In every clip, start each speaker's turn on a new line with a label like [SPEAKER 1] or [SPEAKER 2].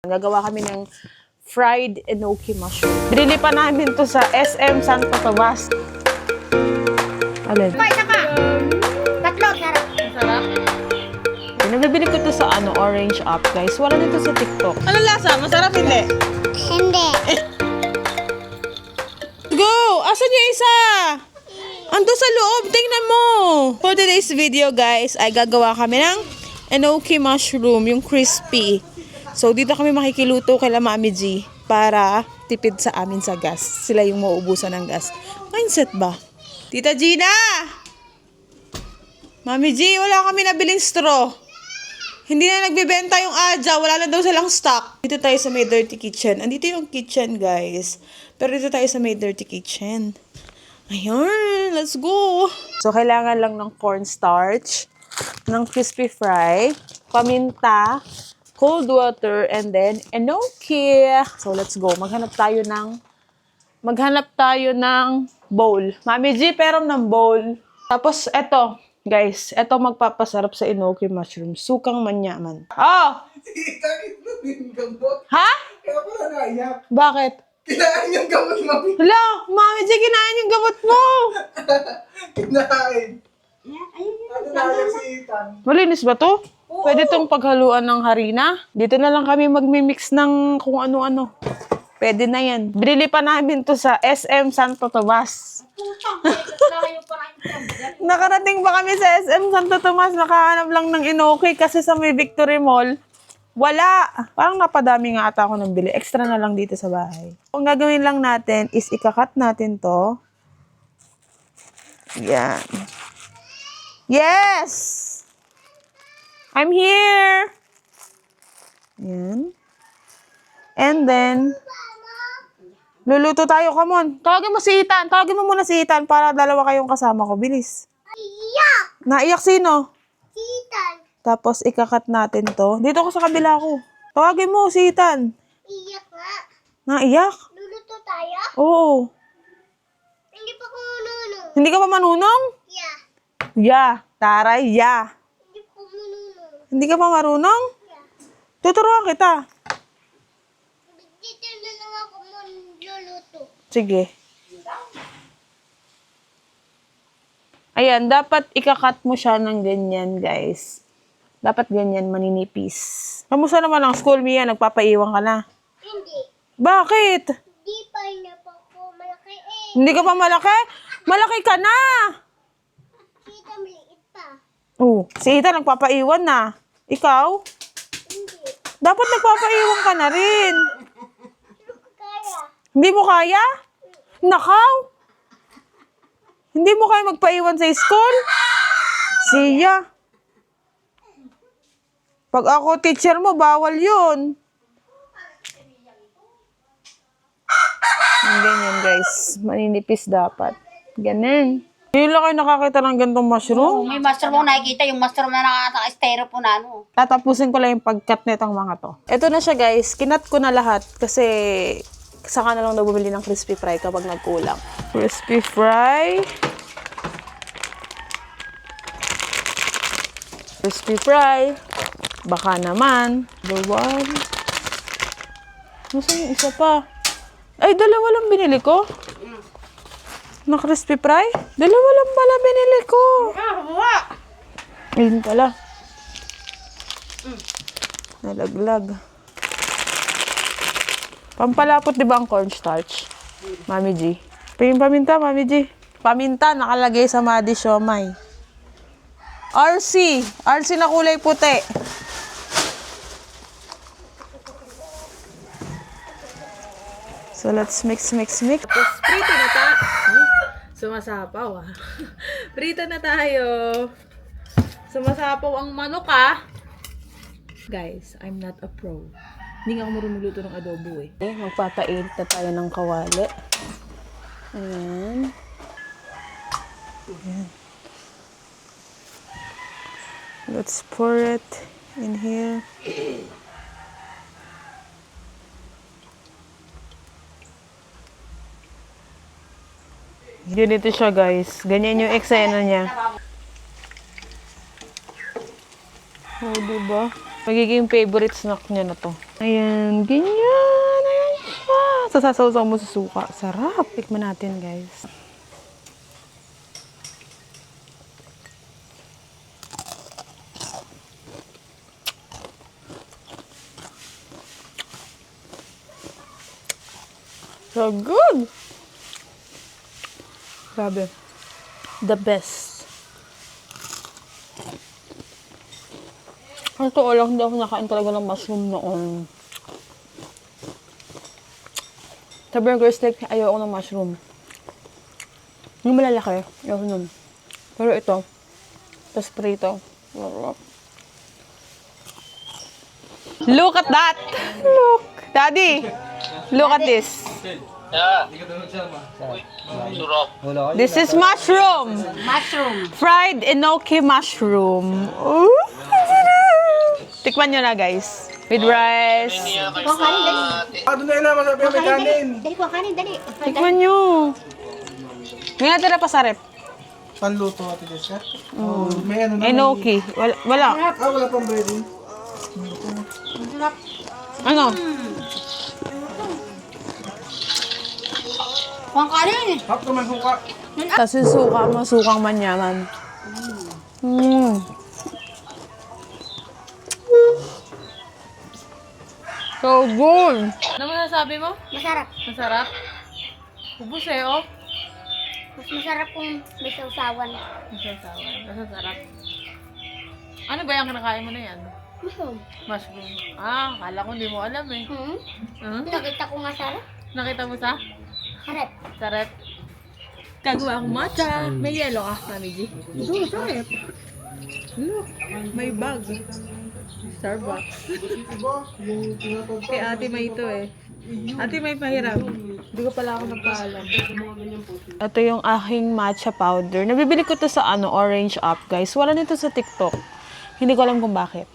[SPEAKER 1] Gagawa kami ng fried enoki mushroom. Binili pa namin to sa SM Santo Tomas. Alin?
[SPEAKER 2] Isa pa! Tatlo, sarap.
[SPEAKER 1] Sarap? Nabibili ko to sa Orange App, guys. Wala dito sa TikTok. Ano lasa? Masarap hindi?
[SPEAKER 2] Hindi.
[SPEAKER 1] Go! Asan yung isa? Ando sa loob. Tingnan mo. For today's video, guys, ay gagawa kami ng enoki mushroom, yung crispy. So, dito kami makikiluto kay Mami G para tipid sa amin sa gas. Sila yung mauubusan ng gas. Mindset ba? Tita Gina! Mami G, wala kami nabiling straw. Hindi na nagbibenta yung Aja. Wala na daw silang stock. Dito tayo sa May Dirty Kitchen. Andito yung kitchen, guys. Pero dito tayo sa May Dirty Kitchen. Ayan, let's go. So, kailangan lang ng cornstarch, ng crispy fry, paminta, cold water, and then enoki. So, let's go. Maghanap tayo ng bowl. Mami G, pero ng bowl. Tapos, eto. Guys, eto magpapasarap sa enoki mushroom. Sukang manyaman. Oh!
[SPEAKER 3] Yung gamot.
[SPEAKER 1] Ha?
[SPEAKER 3] Kaya pala naiyak.
[SPEAKER 1] Bakit?
[SPEAKER 3] Kinain yung gamot, mami.
[SPEAKER 1] Hala, Mami G, kinain yung gamot mo.
[SPEAKER 3] Kinain. Ano naiyak si Ethan?
[SPEAKER 1] Malinis ba to? Pwede tong paghaluan ng harina. Dito na lang kami magmimix ng kung ano-ano. Pwede na yan. Binili pa namin to sa SM Santo Tomas. Nakarating pa kami sa SM Santo Tomas. Nakahanap lang ng enoki kasi sa may Victory Mall. Wala. Parang napadami nga ata ako ng bili. Extra na lang dito sa bahay. Ang gagawin lang natin is ikakat natin to. Yan. Yes! I'm here! Yan. And then, luluto tayo. Come on. Tawagin mo si Ethan. Tawagin mo muna si Ethan para dalawa kayong kasama ko. Bilis.
[SPEAKER 2] Iyak!
[SPEAKER 1] Naiyak sino?
[SPEAKER 2] Titan.
[SPEAKER 1] Tapos, ikakat natin to. Dito ko sa kabila ko. Tawagin mo si Ethan.
[SPEAKER 2] Iyak nga.
[SPEAKER 1] Naiyak?
[SPEAKER 2] Luluto tayo?
[SPEAKER 1] Oo.
[SPEAKER 2] Hindi pa ko manunong.
[SPEAKER 1] Hindi ka pa manunong?
[SPEAKER 2] Yeah.
[SPEAKER 1] Ya. Taray, ya.
[SPEAKER 2] Hindi pa manunong.
[SPEAKER 1] Hindi ka pa marunong?
[SPEAKER 2] Yeah.
[SPEAKER 1] Tuturuan kita.
[SPEAKER 2] Dito na lang ako luluto.
[SPEAKER 1] Sige. Ayan, dapat ikakat mo siya ng ganyan, guys. Dapat ganyan, maninipis. Kamusta naman ang school, Mia? Nagpapaiwan ka na.
[SPEAKER 2] Hindi.
[SPEAKER 1] Bakit?
[SPEAKER 2] Di pa na pa ko malaki eh.
[SPEAKER 1] Hindi ka pa malaki? Malaki ka na!
[SPEAKER 2] Kita maliit pa.
[SPEAKER 1] Oh, si Ita nagpapaiwan na. Ikaw?
[SPEAKER 2] Hindi.
[SPEAKER 1] Dapat nagpapaiwan ka na rin.
[SPEAKER 2] Hindi ko kaya.
[SPEAKER 1] Hindi mo kaya? Nakaw? Hindi mo kaya magpaiwan sa school? Siya. Pag ako teacher mo, bawal yun. Ganyan, guys. Maninipis dapat. Ganun. Ngayon lang kayo nakakita ng gantong mushroom.
[SPEAKER 4] May mushroom mo nakikita, yung mushroom na naka-styrofoam na ano.
[SPEAKER 1] Tatapusin ko lang yung pag-cut nitong mga to. Ito na siya, guys. Kinat ko na lahat kasi saka na lang daw bumili ng crispy fry kapag nagkulang. Crispy fry. Crispy fry. Baka naman. The one. Nasaan yung isa pa? Ay, dalawa lang binili ko. Na crispy fry? Dalawa lang pala binili ko. Ayun pala. Nalaglag. Pampalapot, di ba ang cornstarch? Mami G. Pingin paminta, Mami G. Paminta, nakalagay sa Madi Siomay. RC. RC na kulay puti. So, let's mix. Tapos, prito na tayo. Sumasapaw, ah. Prito na tayo. Sumasapaw ang manok, ah. Guys, I'm not a pro. Hindi nga ako marunong luto ng adobo, eh. Magpapainit na tayo ng kawali. Ayan. Ayan. Let's pour it in here. Ganito siya, guys. Ganyan yung eksena niya. Oh, diba? Magiging favorite snack niya na to. Ayan, ganyan. Ayan siya. Sasasaw-saw mo sa suka. Sarap. Tikman natin, guys. So good! Grabe. The best. Totoo lang, hindi ako nakain talaga ng mushroom noon. Sa burger steak, ayaw ng mushroom. Yung malalaki, ayaw nun. Pero ito, tas prito. Look at that! Look! Daddy! Look at this. This is mushroom.
[SPEAKER 4] Mushroom.
[SPEAKER 1] Fried enoki mushroom. Ooh. Tikman nyo na, guys. With rice.
[SPEAKER 4] Kuha kanin, dali.
[SPEAKER 3] Doon na yun naman sabi may kanin.
[SPEAKER 4] Dali, kuha kanin, dali.
[SPEAKER 1] Tikman nyo. May natira pa sa rep.
[SPEAKER 3] Panluto ate Jessica. Oh, may ano na.
[SPEAKER 1] Enoki. Wala.
[SPEAKER 3] Wala pang breading.
[SPEAKER 1] Ano?
[SPEAKER 4] Kuha kanin.
[SPEAKER 3] Hap naman suka.
[SPEAKER 1] Tapos yung suka mo, sukang manyaman. So good! Ano masasabi mo?
[SPEAKER 2] Masarap.
[SPEAKER 1] Masarap? Ubus eh, oh.
[SPEAKER 2] Mas masarap kung may sausawan.
[SPEAKER 1] Masarap. Ano ba yung kinakain mo na yan?
[SPEAKER 2] Mushroom.
[SPEAKER 1] Mushroom. Ah, kala ko hindi mo alam eh.
[SPEAKER 2] Nakita ko nga sarap.
[SPEAKER 1] Nakita mo sa?
[SPEAKER 2] Harap.
[SPEAKER 1] Sarap. Gagawa akong matcha. May yellow ka, Mami G. Oo, sarap. Look, may bag. Starbucks. Kay Ate May ito eh. Ate May pahiram. Hindi ko pala ako nagpaalam. Ito yung aking matcha powder. Nabibili ko to sa Orange App, guys. Wala nito sa TikTok. Hindi ko alam kung bakit.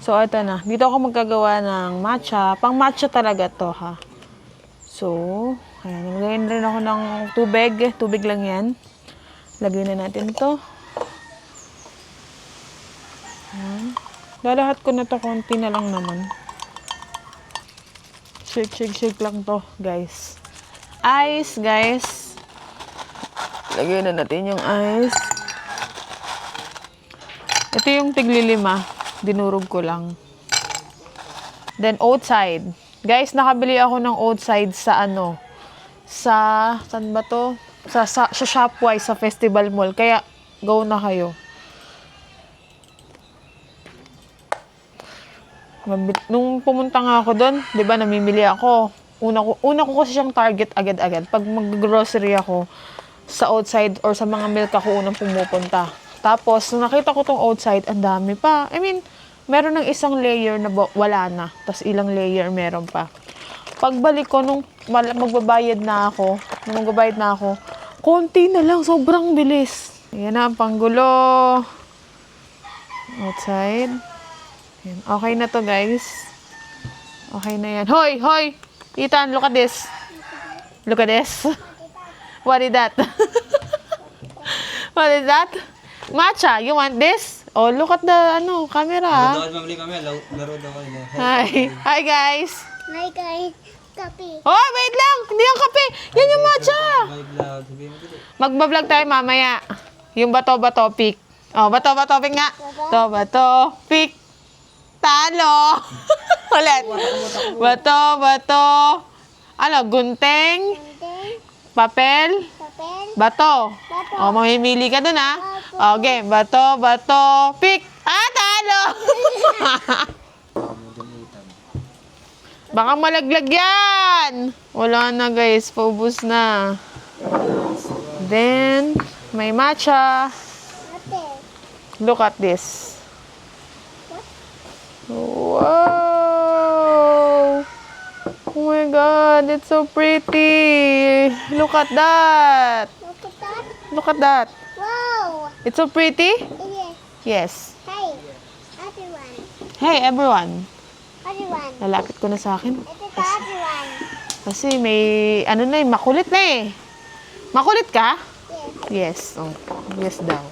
[SPEAKER 1] So, ito na. Dito ako magkagawa ng matcha. Pang matcha talaga to, ha. So, ayan. Nalagyan rin ako ng tubig. Tubig lang yan. Lagyan na natin to. Ayan. Lalahat ko na to. Konti na lang naman. Shake lang to, guys. Ice, guys. Lagyan na natin yung ice. Ito yung tigli-5. Dinurog ko lang. Then, outside. Guys, nakabili ako ng outside sa saan ba to? Sa Shopwise, sa Festival Mall. Kaya, go na kayo. Nung pumunta nga ako doon, 'di ba, namimili ako. Una ko kasi siyang target agad-agad. Pag mag-grocery ako sa outside or sa mga milk ako unang pumupunta. Tapos, nung nakita ko tong outside, ang dami pa. I mean, meron ng isang layer na wala na. Tapos ilang layer meron pa. Pagbalik ko, nung magbabayad na ako, konti na lang, sobrang bilis. Ayan na ang panggulo. Outside. Ayan. Okay na to, guys. Okay na yan. Hoy! Hoy! Ethan, look at this. Look at this. What is that? What is that? Matcha, you want this? Oh, look at the camera.
[SPEAKER 3] Laro daw kayo.
[SPEAKER 1] Hi. Hi, guys.
[SPEAKER 2] Hi guys. Kape.
[SPEAKER 1] Oh, wait lang. Hindi yung kape. Yan yung matcha. Magbablog tayo mamaya. Yung bato-bato pick. Oh, bato-bato pick nga. Bato-bato pick. Talo. Ulit. Bato-bato. Gunteng. Papel.
[SPEAKER 2] Papel.
[SPEAKER 1] Bato.
[SPEAKER 2] Bato.
[SPEAKER 1] Oh, mamimili ka dun, ha? Okay, bato, pick. Ah, talo! Baka malaglag yan! Wala na, guys. Paubos na. Then, may matcha.
[SPEAKER 2] Ate.
[SPEAKER 1] Look at this. Wow! Oh my God, it's so pretty. Look at that.
[SPEAKER 2] Look at that.
[SPEAKER 1] Look at that.
[SPEAKER 2] Wow.
[SPEAKER 1] It's so pretty?
[SPEAKER 2] Yes.
[SPEAKER 1] Yes.
[SPEAKER 2] Hey. Everyone.
[SPEAKER 1] Hey, everyone.
[SPEAKER 2] Everyone.
[SPEAKER 1] Lalapit ko na sa akin.
[SPEAKER 2] Ito sa everyone.
[SPEAKER 1] Kasi may, makulit na eh. Makulit ka?
[SPEAKER 2] Yes.
[SPEAKER 1] Yes. Oh, yes daw.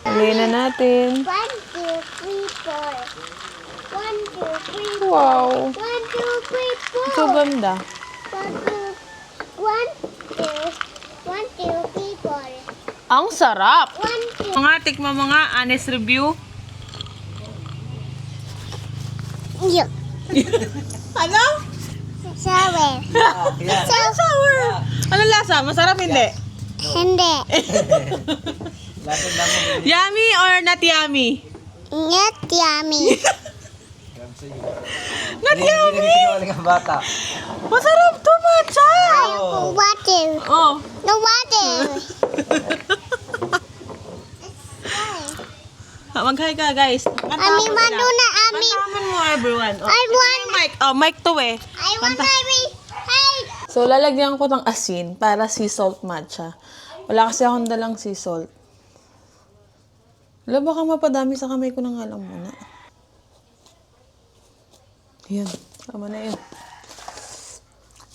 [SPEAKER 1] Huli na natin.
[SPEAKER 2] 1, 2, 3, 4.
[SPEAKER 1] Wow.
[SPEAKER 2] 1, 2, 3, 4.
[SPEAKER 1] So ganda.
[SPEAKER 2] 1, 2, 3, 4.
[SPEAKER 1] Ang sarap.
[SPEAKER 2] 1, 2.
[SPEAKER 1] Mga tikma mga honest review.
[SPEAKER 2] Yuck.
[SPEAKER 1] Ano?
[SPEAKER 2] Sour.
[SPEAKER 1] Sour. Ano lasa? Masarap hindi?
[SPEAKER 2] Hindi.
[SPEAKER 1] Yummy or not yummy?
[SPEAKER 2] Not yummy.
[SPEAKER 1] Not yummy.
[SPEAKER 3] Sinungaling ang bata.
[SPEAKER 1] Masarap to, matcha.
[SPEAKER 2] Ayoko water.
[SPEAKER 1] Oh.
[SPEAKER 2] No water.
[SPEAKER 1] Mag-hi ka, guys.
[SPEAKER 2] Ami, maduna, Ami.
[SPEAKER 1] Kantaman mo, everyone. Oh.
[SPEAKER 2] I want.
[SPEAKER 1] Mic. Oh, mic to eh.
[SPEAKER 2] I want Ami. Hey.
[SPEAKER 1] So, lalagyan ko ng asin para sea salt matcha. Wala kasi akong dalang sea salt. Wala, baka mapadami sa kamay ko na nga lang muna. Yan. Tama na yun.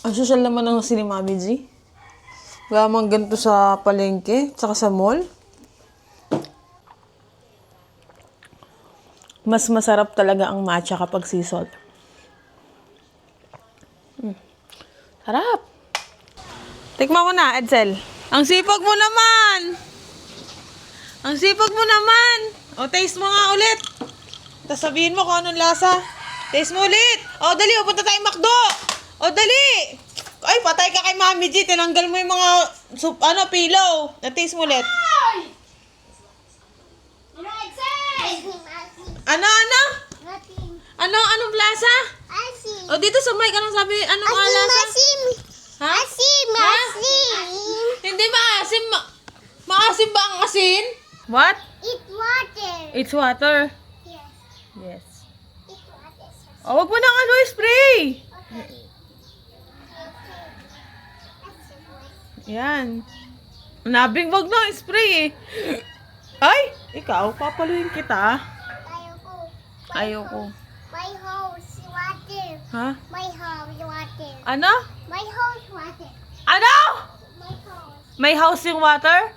[SPEAKER 1] Ang social naman ng si Mami G. Wala mang ganito sa palengke, tsaka sa mall. Mas masarap talaga ang matcha kapag sea salt. Sarap. Tikman mo na, Edsel. Ang sipag mo naman. Ang sipag mo naman. O, taste mo nga ulit. Tapos sabihin mo kung anong lasa. Taste mo ulit. O, dali. O, punta tayong McDo. O, dali. Ay, patay ka kay Mami G. Tinanggal mo yung mga, pillow. Na-taste mo ulit. Ano? Anong lasa?
[SPEAKER 2] Asim.
[SPEAKER 1] O, dito sa mic, anong sabi? Anong lasa?
[SPEAKER 2] Asim.
[SPEAKER 1] Ha?
[SPEAKER 2] Asim.
[SPEAKER 1] Ha?
[SPEAKER 2] Asim.
[SPEAKER 1] Hindi maasim. Maasim ba ang asin? What?
[SPEAKER 2] It's water.
[SPEAKER 1] It's water.
[SPEAKER 2] Yes.
[SPEAKER 1] Yes.
[SPEAKER 2] It's water.
[SPEAKER 1] O, wag mo nang spray. Yan. Nabing wag nang spray eh. Ay, ikaw, papaluin kita.
[SPEAKER 2] Ayoko.
[SPEAKER 1] Ayoko.
[SPEAKER 2] My house water.
[SPEAKER 1] Ha?
[SPEAKER 2] My house water.
[SPEAKER 1] Ano?
[SPEAKER 2] My house water.
[SPEAKER 1] Ano?
[SPEAKER 2] My house.
[SPEAKER 1] May house yung water?